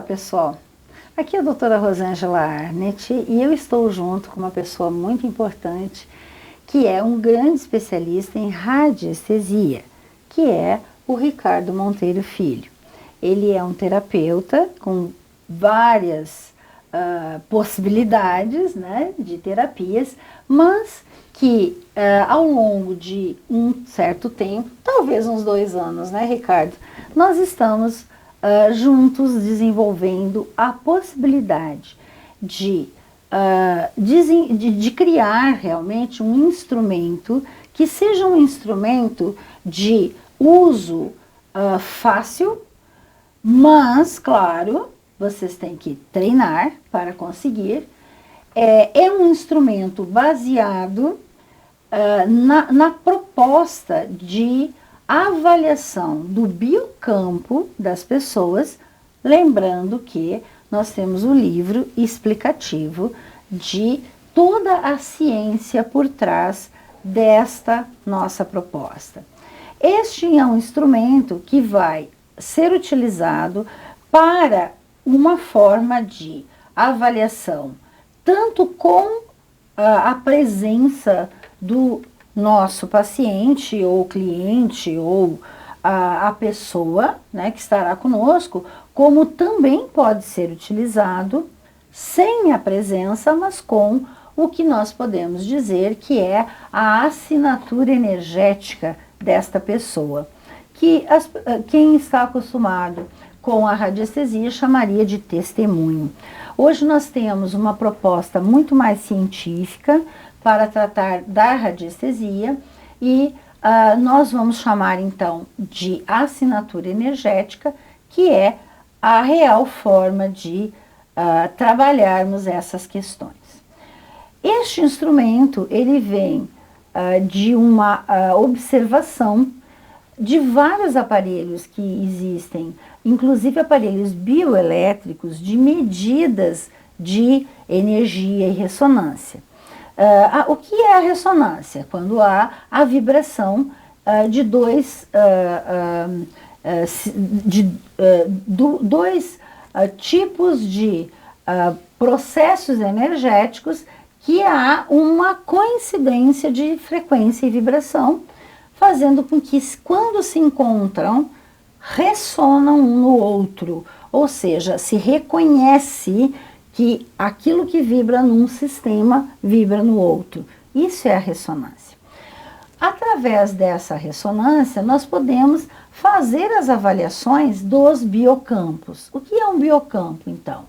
pessoal, aqui é a doutora Rosângela Arnett e eu estou junto com uma pessoa muito importante que é um grande especialista em radiestesia, que é o Ricardo Monteiro Filho. Ele é um terapeuta com várias possibilidades, né, de terapias, mas que ao longo de um certo tempo, talvez uns 2 anos, né, Ricardo, nós estamos juntos desenvolvendo a possibilidade de criar realmente um instrumento que seja um instrumento de uso fácil, mas, claro, vocês têm que treinar para conseguir. É um instrumento baseado na proposta de avaliação do biocampo das pessoas, lembrando que nós temos o livro explicativo de toda a ciência por trás desta nossa proposta. Este é um instrumento que vai ser utilizado para uma forma de avaliação, tanto com a presença do nosso paciente ou cliente ou a pessoa, né, que estará conosco, como também pode ser utilizado sem a presença, mas com o que nós podemos dizer que é a assinatura energética desta pessoa, que quem está acostumado com a radiestesia chamaria de testemunho. Hoje nós temos uma proposta muito mais científica para tratar da radiestesia e nós vamos chamar então de assinatura energética, que é a real forma de trabalharmos essas questões. Este instrumento, ele vem de uma observação de vários aparelhos que existem, inclusive aparelhos bioelétricos de medidas de energia e ressonância. O que é a ressonância? Quando há a vibração de dois tipos de processos energéticos que há uma coincidência de frequência e vibração, fazendo com que, quando se encontram, ressonam um no outro, ou seja, se reconhece que aquilo que vibra num sistema vibra no outro. Isso é a ressonância. Através dessa ressonância, nós podemos fazer as avaliações dos biocampos. O que é um biocampo, então?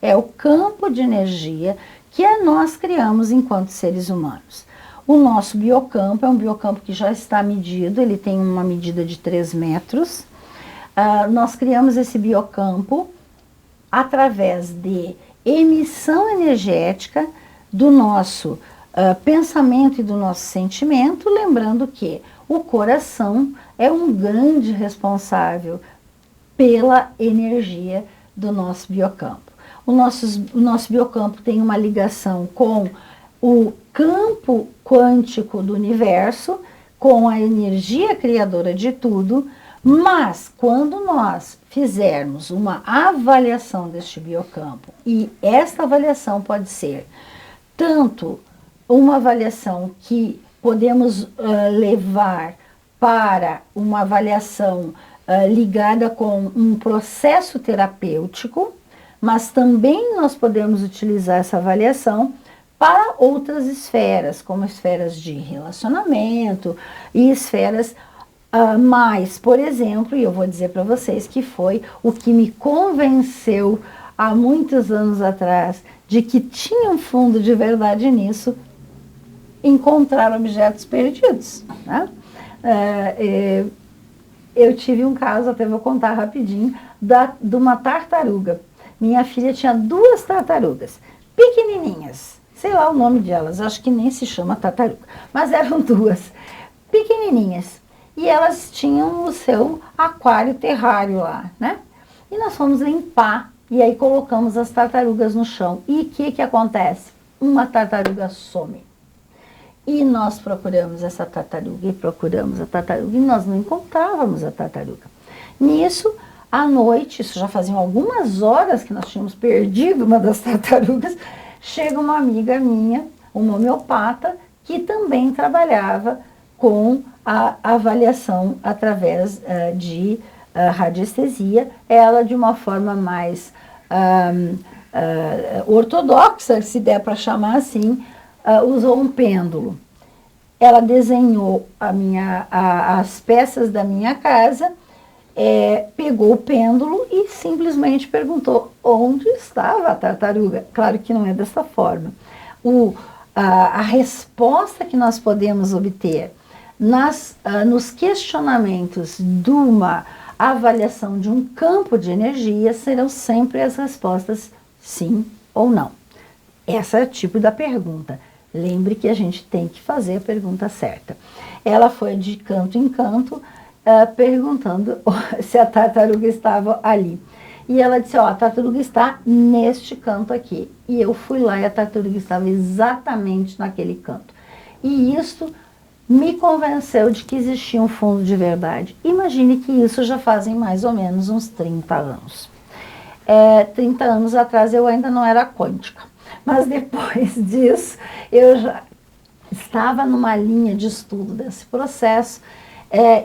É o campo de energia que nós criamos enquanto seres humanos. O nosso biocampo é um biocampo que já está medido, ele tem uma medida de 3 metros. Nós criamos esse biocampo através de emissão energética do nosso pensamento e do nosso sentimento, lembrando que o coração é um grande responsável pela energia do nosso biocampo. O nosso biocampo tem uma ligação com o campo quântico do universo, com a energia criadora de tudo, mas quando nós fizermos uma avaliação deste biocampo, e esta avaliação pode ser tanto uma avaliação que podemos levar para uma avaliação ligada com um processo terapêutico, mas também nós podemos utilizar essa avaliação para outras esferas, como esferas de relacionamento e esferas mais, por exemplo, e eu vou dizer para vocês que foi o que me convenceu há muitos anos atrás de que tinha um fundo de verdade nisso, encontrar objetos perdidos, né? Eu tive um caso, até vou contar rapidinho, de uma tartaruga. Minha filha tinha 2 tartarugas, pequenininhas, sei lá o nome delas, acho que nem se chama tartaruga, mas eram 2, pequenininhas. E elas tinham o seu aquário terrário lá, né? E nós fomos limpar, e aí colocamos as tartarugas no chão. E o que acontece? Uma tartaruga some. E nós procuramos essa tartaruga, e procuramos a tartaruga, e nós não encontrávamos a tartaruga. Nisso, À noite, isso já faziam algumas horas que nós tínhamos perdido uma das tartarugas, chega uma amiga minha, uma homeopata, que também trabalhava com a avaliação através de radiestesia, ela de uma forma mais ortodoxa, se der para chamar assim, usou um pêndulo. Ela desenhou as peças da minha casa, pegou o pêndulo e simplesmente perguntou onde estava a tartaruga. Claro que não é dessa forma. A resposta que nós podemos obter nos questionamentos de uma avaliação de um campo de energia serão sempre as respostas sim ou não. Esse é o tipo da pergunta. Lembre que a gente tem que fazer a pergunta certa. Ela foi de canto em canto perguntando se a tartaruga estava ali. E ela disse, a tartaruga está neste canto aqui. E eu fui lá e a tartaruga estava exatamente naquele canto. E isso me convenceu de que existia um fundo de verdade. Imagine que isso já fazem mais ou menos uns 30 anos. 30 anos atrás eu ainda não era quântica. Mas depois disso, eu já estava numa linha de estudo desse processo,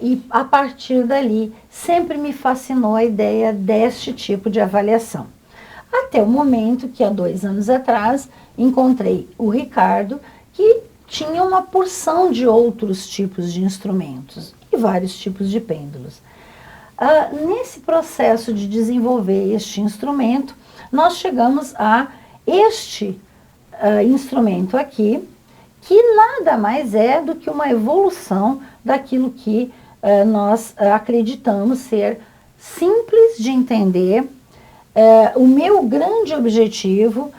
e a partir dali sempre me fascinou a ideia deste tipo de avaliação. Até o momento que há 2 anos atrás encontrei o Ricardo, que tinha uma porção de outros tipos de instrumentos e vários tipos de pêndulos. Nesse processo de desenvolver este instrumento, nós chegamos a este instrumento aqui, que nada mais é do que uma evolução daquilo que nós acreditamos ser simples de entender. O meu grande objetivo,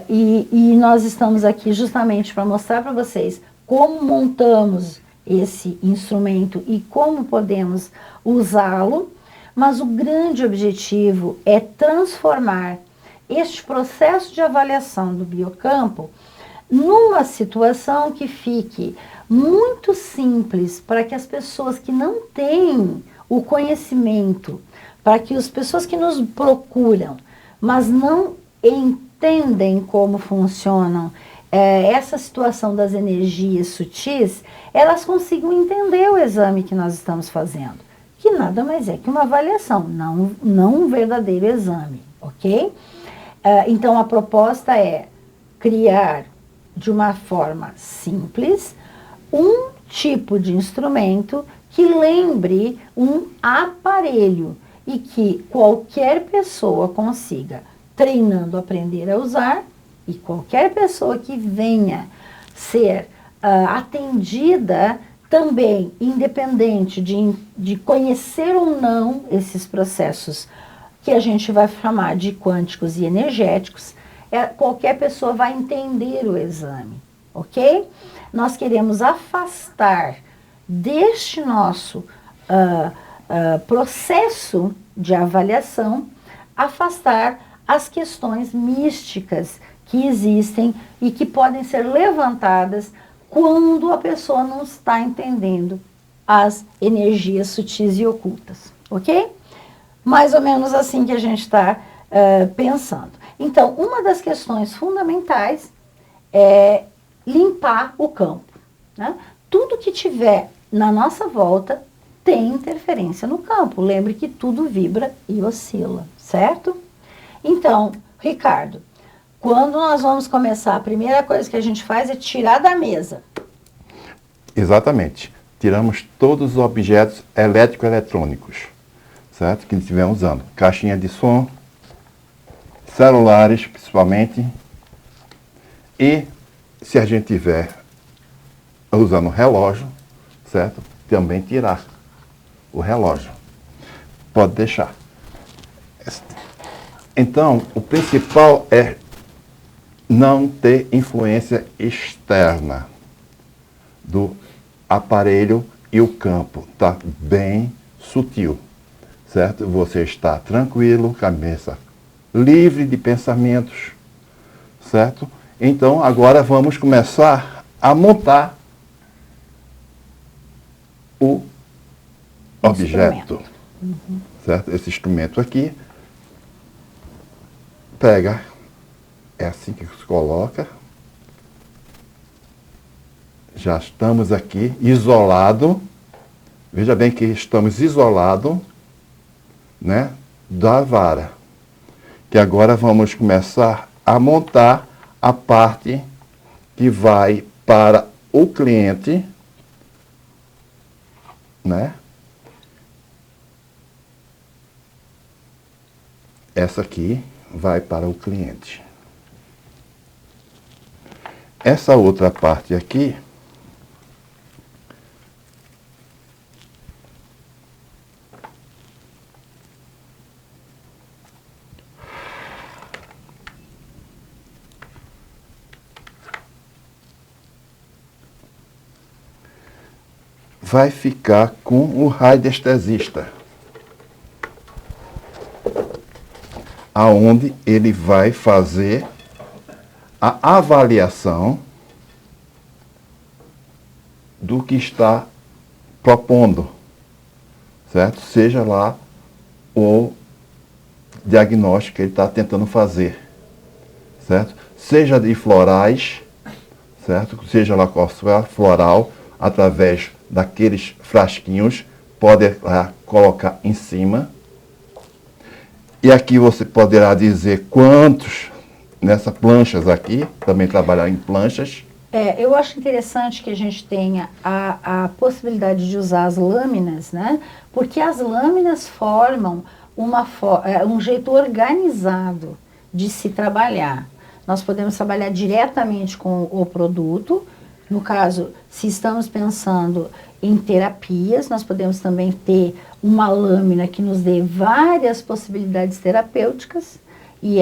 e nós estamos aqui justamente para mostrar para vocês como montamos esse instrumento e como podemos usá-lo, mas o grande objetivo é transformar este processo de avaliação do biocampo numa situação que fique muito simples para que as pessoas que não têm o conhecimento, para que as pessoas que nos procuram, mas não entendem como funcionam essa situação das energias sutis, elas consigam entender o exame que nós estamos fazendo, que nada mais é que uma avaliação, não um verdadeiro exame, ok? Então, a proposta é criar de uma forma simples um tipo de instrumento que lembre um aparelho e que qualquer pessoa consiga, treinando, aprender a usar, e qualquer pessoa que venha ser atendida também, independente de conhecer ou não esses processos que a gente vai chamar de quânticos e energéticos, qualquer pessoa vai entender o exame, ok? Nós queremos afastar deste nosso processo de avaliação, afastar as questões místicas que existem e que podem ser levantadas quando a pessoa não está entendendo as energias sutis e ocultas, ok? Mais ou menos assim que a gente está pensando. Então, uma das questões fundamentais é limpar o campo, né? Tudo que tiver na nossa volta tem interferência no campo. Lembre que tudo vibra e oscila, certo? Então, Ricardo, quando nós vamos começar, a primeira coisa que a gente faz é tirar da mesa. Exatamente. Tiramos todos os objetos elétrico-eletrônicos, certo? Que estivermos usando. Caixinha de som, celulares, principalmente. E se a gente tiver usando relógio, certo? Também tirar o relógio. Pode deixar. Então, o principal é não ter influência externa do aparelho e o campo. Está bem sutil, certo? Você está tranquilo, cabeça livre de pensamentos, certo? Então, agora vamos começar a montar o objeto. certo? Esse instrumento aqui, pega, é assim que se coloca. Já estamos aqui isolado. Veja bem que estamos isolados, né, da vara. Que agora vamos começar a montar a parte que vai para o cliente, né? Essa aqui vai para o cliente. Essa outra parte aqui vai ficar com o radiestesista, aonde ele vai fazer a avaliação do que está propondo, certo? Seja lá o diagnóstico que ele está tentando fazer, certo? Seja de florais, certo? Seja lá qual for a floral, através daqueles frasquinhos, pode colocar em cima. E aqui você poderá dizer quantos nessas planchas aqui, também trabalhar em planchas. Eu acho interessante que a gente tenha a possibilidade de usar as lâminas, né? Porque as lâminas formam um jeito organizado de se trabalhar. Nós podemos trabalhar diretamente com o produto. No caso, se estamos pensando em terapias, nós podemos também ter uma lâmina que nos dê várias possibilidades terapêuticas. E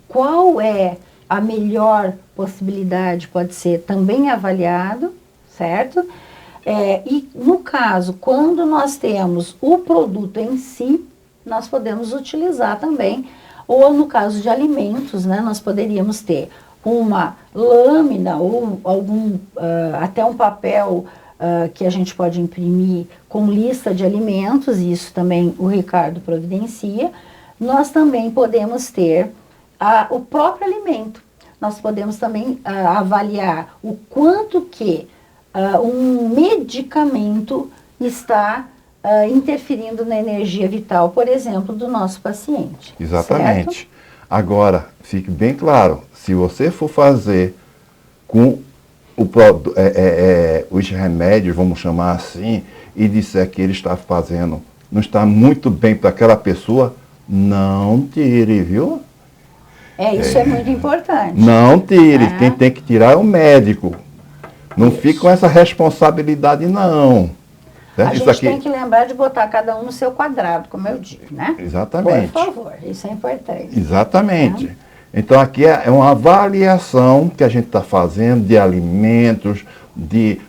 qual é a melhor possibilidade pode ser também avaliado, certo? E no caso, quando nós temos o produto em si, nós podemos utilizar também, ou no caso de alimentos, né, nós poderíamos ter uma lâmina ou até um papel que a gente pode imprimir com lista de alimentos, e isso também o Ricardo providencia. Nós também podemos ter o próprio alimento. Nós podemos também avaliar o quanto que um medicamento está interferindo na energia vital, por exemplo, do nosso paciente. Exatamente. Certo? Agora, fique bem claro, se você for fazer com os remédios, vamos chamar assim, e disser que ele está fazendo, não está muito bem para aquela pessoa, não tire, viu? Isso é muito importante. Não tire, quem tem que tirar é o médico. Não fique com essa responsabilidade, não. A gente tem que lembrar de botar cada um no seu quadrado, como eu digo, né? Exatamente. Por favor, isso é importante. Exatamente. Então aqui é uma avaliação que a gente está fazendo de alimentos, de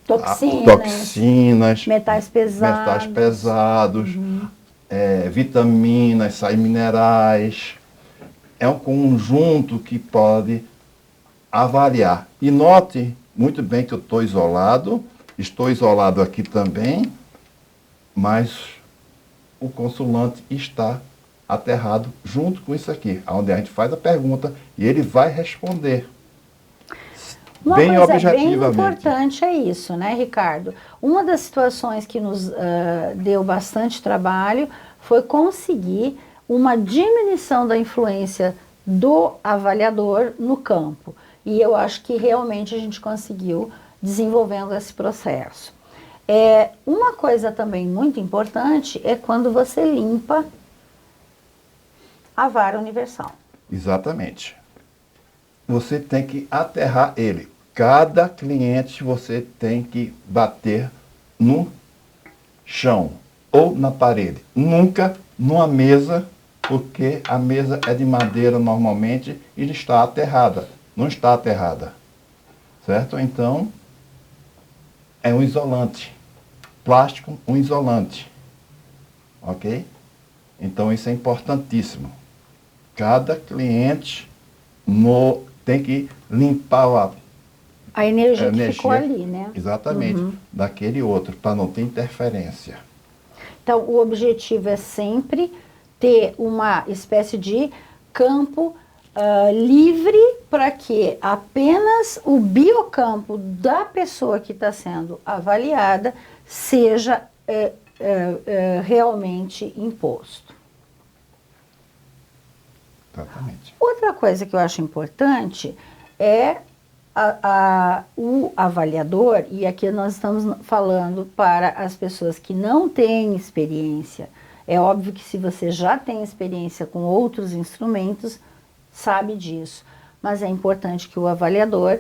toxinas, metais pesados, vitaminas, sais minerais. É um conjunto que pode avaliar. E note muito bem que eu estou isolado aqui também, mas o consulante está aterrado junto com isso aqui, onde a gente faz a pergunta e ele vai responder. Uma coisa bem importante é isso, né, Ricardo? Uma das situações que nos deu bastante trabalho foi conseguir uma diminuição da influência do avaliador no campo. E eu acho que realmente a gente conseguiu desenvolvendo esse processo. Uma coisa também muito importante é quando você limpa a vara universal. Exatamente. Você tem que aterrar ele. Cada cliente você tem que bater no chão ou na parede. Nunca numa mesa, porque a mesa é de madeira normalmente e está aterrada. Não está aterrada. Certo? Então, é um isolante. Plástico, um isolante. Ok? Então, isso é importantíssimo. Cada cliente tem que limpar a energia que ficou ali, né? Exatamente. Daquele outro, para não ter interferência. Então, o objetivo é sempre ter uma espécie de campo livre para que apenas o biocampo da pessoa que está sendo avaliada seja realmente imposto. Exatamente. Outra coisa que eu acho importante é o avaliador, e aqui nós estamos falando para as pessoas que não têm experiência. É óbvio que se você já tem experiência com outros instrumentos, sabe disso. Mas é importante que o avaliador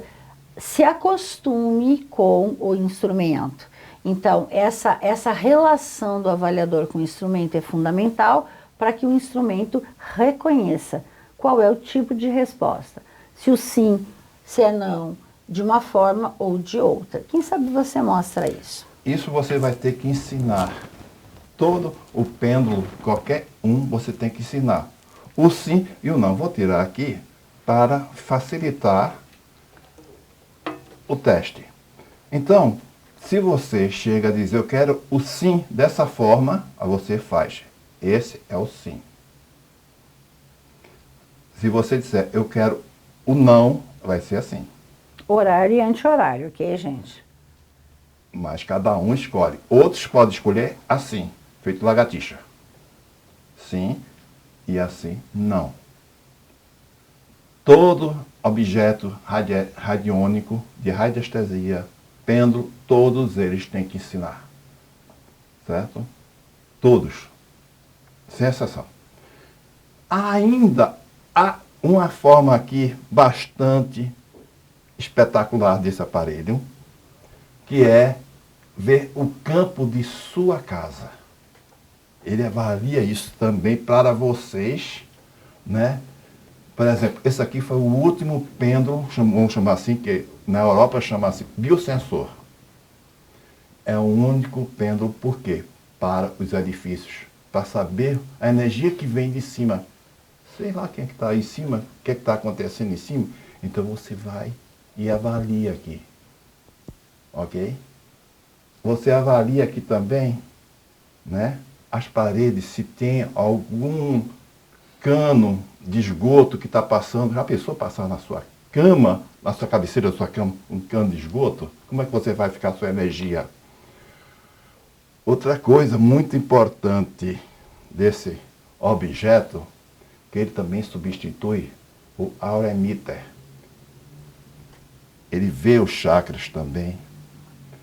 se acostume com o instrumento. Então, essa relação do avaliador com o instrumento é fundamental para que o instrumento reconheça qual é o tipo de resposta. Se o sim, se é não, de uma forma ou de outra. Quem sabe você mostra isso? Isso você vai ter que ensinar. Todo o pêndulo, qualquer um, você tem que ensinar. O sim e o não. Vou tirar aqui para facilitar o teste. Então, se você chega a dizer, eu quero o sim dessa forma, aí você faz. Esse é o sim. Se você disser, eu quero o não, vai ser assim. Horário e anti-horário, ok, gente? Mas cada um escolhe. Outros podem escolher assim, feito lagartixa. Sim e assim não. Todo objeto radiônico de radiestesia, pêndulo, todos eles têm que ensinar. Certo? Todos. Sem exceção. Ainda há uma forma aqui bastante espetacular desse aparelho, que é ver o campo de sua casa. Ele avalia isso também para vocês, né? Por exemplo, esse aqui foi o último pêndulo, vamos chamar assim, que na Europa chama-se biosensor. É o único pêndulo, por quê? Para os edifícios, para saber a energia que vem de cima. Sei lá quem é que está aí em cima, o que é que está acontecendo em cima. Então você vai e avalia aqui. Ok? Você avalia aqui também, né? As paredes, se tem algum cano de esgoto que está passando. Já pensou passar na sua cama, na sua cabeceira da sua cama, um cano de esgoto? Como é que você vai ficar a sua energia? Outra coisa muito importante desse objeto, que ele também substitui o aura emitter. Ele vê os chakras também,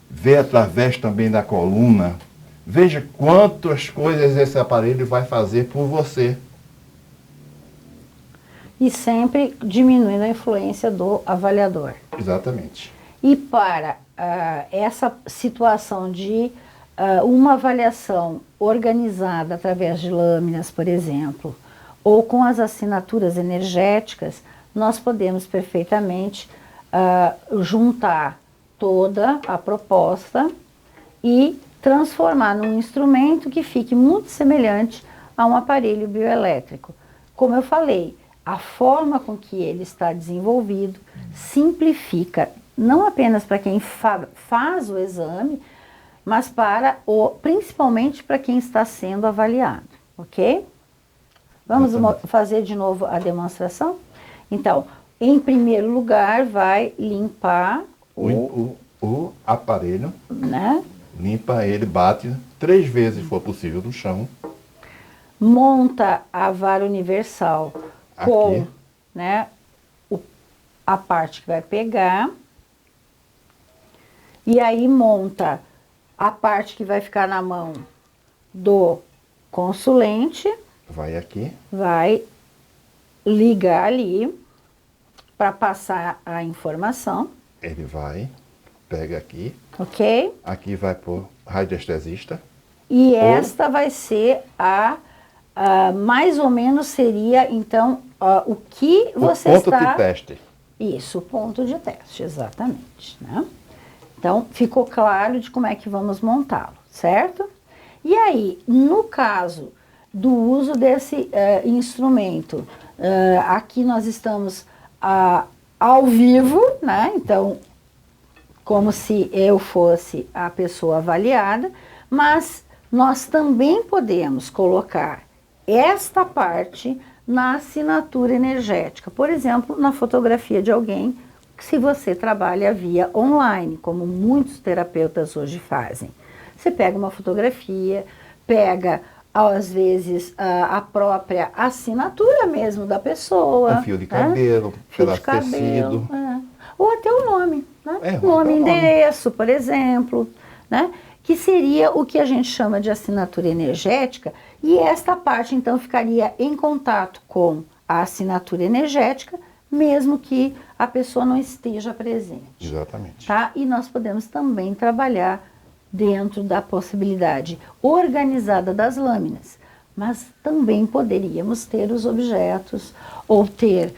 vê através também da coluna. Veja quantas coisas esse aparelho vai fazer por você. E sempre diminuindo a influência do avaliador. Exatamente. E para essa situação de uma avaliação organizada através de lâminas, por exemplo, ou com as assinaturas energéticas, nós podemos perfeitamente juntar toda a proposta e transformar num instrumento que fique muito semelhante a um aparelho bioelétrico. Como eu falei, a forma com que ele está desenvolvido simplifica, não apenas para quem faz o exame, mas principalmente para quem está sendo avaliado, ok? Vamos fazer de novo a demonstração? Então, em primeiro lugar, vai limpar o aparelho, né? Limpa ele, bate 3 vezes, se for possível, no chão. Monta a vara universal com, Aqui. né, a parte que vai pegar. E aí monta a parte que vai ficar na mão do consulente. Vai aqui. Vai ligar ali para passar a informação. Ele vai, pega aqui. Ok? Aqui vai pro radiestesista. E esta vai ser mais ou menos seria, então, o que você está... O ponto de teste. Isso, o ponto de teste, exatamente, né? Então, ficou claro de como é que vamos montá-lo, certo? E aí, no caso do uso desse instrumento, aqui nós estamos ao vivo, né? Então, como se eu fosse a pessoa avaliada, mas nós também podemos colocar esta parte na assinatura energética. Por exemplo, na fotografia de alguém, se você trabalha via online, como muitos terapeutas hoje fazem. Você pega uma fotografia, pega, às vezes, a própria assinatura mesmo da pessoa. Um fio de cabelo, fio de cabelo, tecido. ou até o nome, né? É, Nome, até o endereço, por exemplo, né? Que seria o que a gente chama de assinatura energética, e esta parte, então, ficaria em contato com a assinatura energética, mesmo que a pessoa não esteja presente. Exatamente. Tá? E nós podemos também trabalhar dentro da possibilidade organizada das lâminas, mas também poderíamos ter os objetos ou ter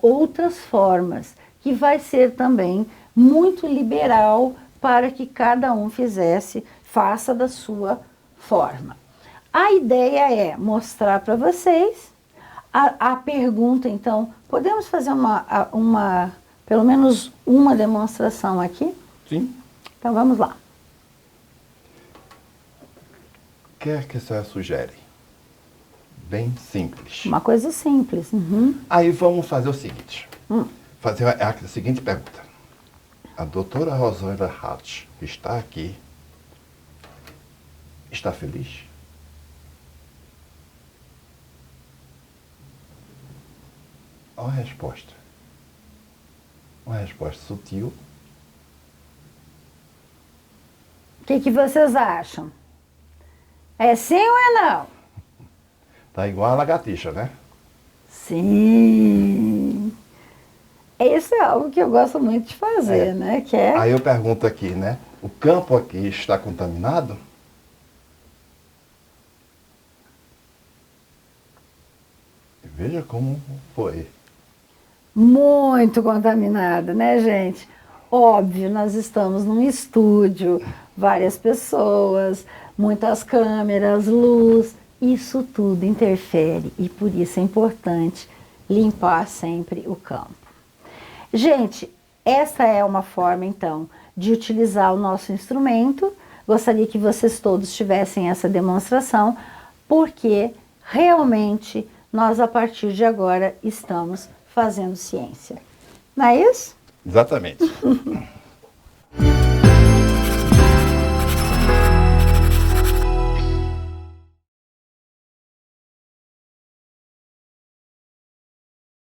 outras formas, que vai ser também muito liberal para que cada um faça da sua forma. A ideia é mostrar para vocês a pergunta, então, podemos fazer pelo menos uma demonstração aqui? Sim. Então vamos lá. O que é que a senhora sugere? Bem simples. Uma coisa simples. Uhum. Aí vamos fazer o seguinte. Fazer a seguinte pergunta. A doutora Rosângela Hart, que está aqui, está feliz? Olha a resposta. Uma resposta sutil. O que vocês acham? É sim ou é não? Tá igual a lagartixa, né? Sim. Isso é algo que eu gosto muito de fazer, né? Que é... Aí eu pergunto aqui, né? O campo aqui está contaminado? Veja como foi. Muito contaminada, né, gente? Óbvio, nós estamos num estúdio, várias pessoas, muitas câmeras, luz, isso tudo interfere e por isso é importante limpar sempre o campo. Gente, essa é uma forma, então, de utilizar o nosso instrumento. Gostaria que vocês todos tivessem essa demonstração, porque realmente nós, a partir de agora, estamos fazendo ciência. Não é isso? Exatamente.